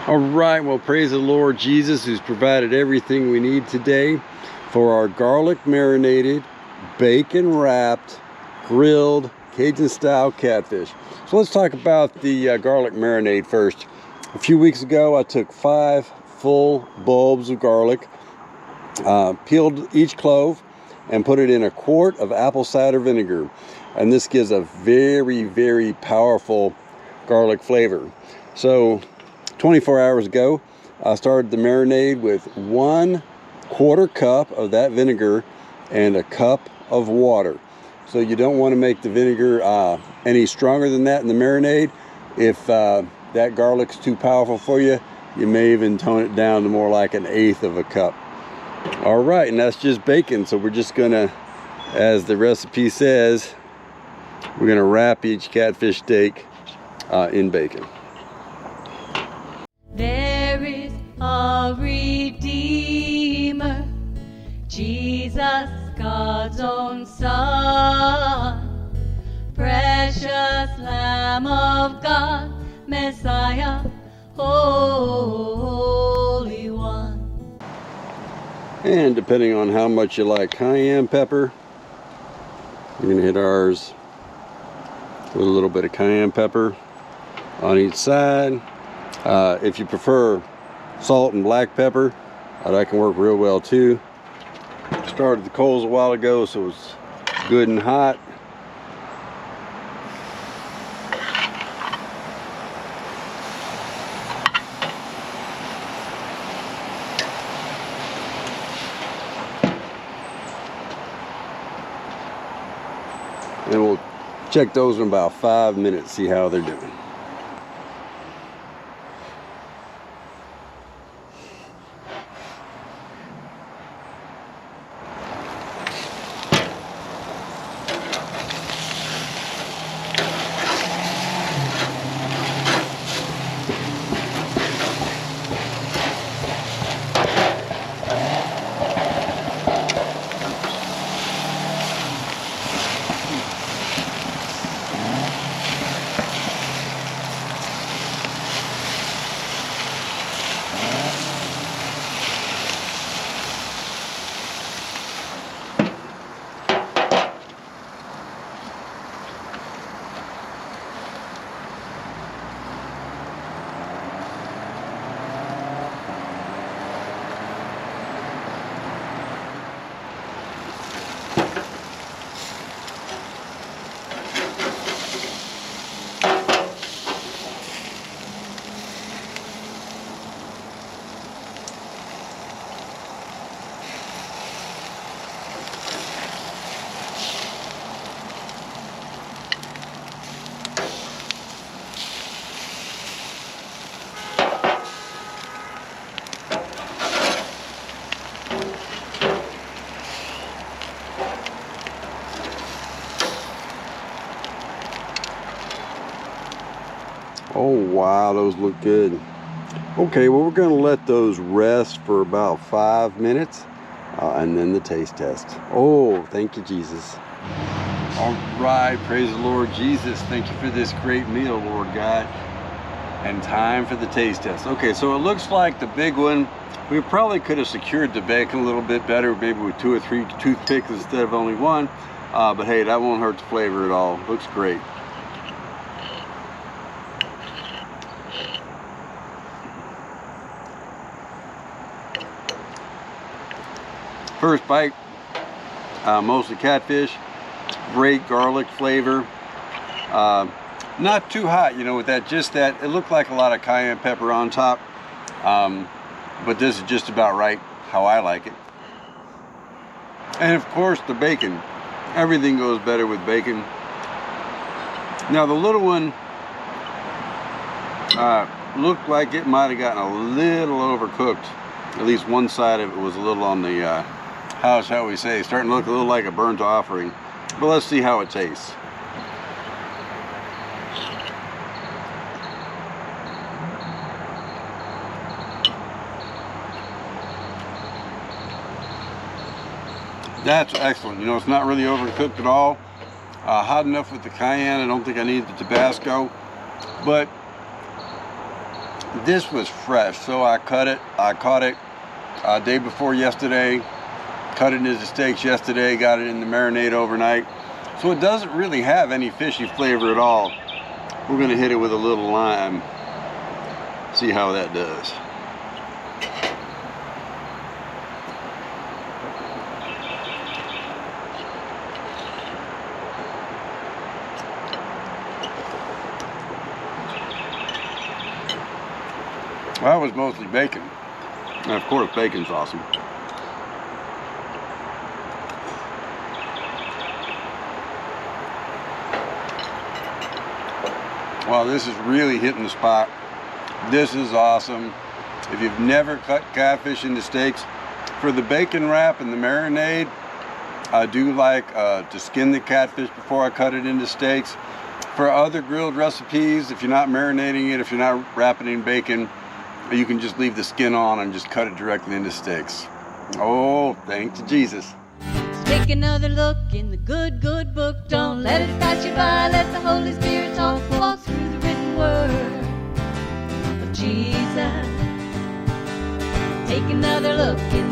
All right, well, praise the Lord Jesus, who's provided everything we need today for our garlic marinated, bacon wrapped, grilled, Cajun style catfish. So let's talk about the garlic marinade first. A few weeks ago, I took 5 full bulbs of garlic, peeled each clove, and put it in a quart of apple cider vinegar. And this gives a very, very powerful garlic flavor. So 24 hours ago, I started the marinade with 1/4 cup of that vinegar and a cup of water. So you don't want to make the vinegar any stronger than that in the marinade. If that garlic's too powerful for you, you may even tone it down to more like 1/8 of a cup. All right, and that's just bacon. So we're just gonna, as the recipe says, we're gonna wrap each catfish steak in bacon. There is a Redeemer, Jesus, God's own Son, precious Lamb of God, Messiah, Holy One. And depending on how much you like cayenne pepper, we're gonna hit ours with a little bit of cayenne pepper on each side. If you prefer salt and black pepper, that can work real well too. Started the coals a while ago, so it's good and hot. And we'll check those in about 5 minutes, see how they're doing. Oh wow, those look good. Okay, well, we're going to let those rest for about 5 minutes and then the taste test. Oh, thank you, Jesus. All right, praise the Lord Jesus. Thank you for this great meal, Lord God. And time for the taste test. Okay, so it looks like the big one, we probably could have secured the bacon a little bit better, maybe with 2 or 3 toothpicks instead of only 1. But hey, that won't hurt the flavor at all. Looks great. First bite, mostly catfish, great garlic flavor, not too hot, you know, with that, just that, it looked like a lot of cayenne pepper on top, but this is just about right, how I like it. And of course the bacon, everything goes better with bacon. Now the little one looked like it might have gotten a little overcooked, at least one side of it was a little on the how shall we say, starting to look a little like a burnt offering. But let's see how it tastes. That's excellent. You know, it's not really overcooked at all. Hot enough with the cayenne. I don't think I need the Tabasco. But this was fresh, so I caught it day before yesterday, cut it into steaks yesterday, got it in the marinade overnight. So it doesn't really have any fishy flavor at all. We're gonna hit it with a little lime, see how that does. Well, that was mostly bacon. And of course, bacon's awesome. Wow, this is really hitting the spot. This is awesome. If you've never cut catfish into steaks, for the bacon wrap and the marinade, I do like to skin the catfish before I cut it into steaks. For other grilled recipes, if you're not marinating it, if you're not wrapping it in bacon, you can just leave the skin on and just cut it directly into steaks. Oh, thank you, Jesus. Take another look in the good, good book. Don't let it pass you by. Let the Holy Spirit talk. Walk through the written word of Jesus. Take another look in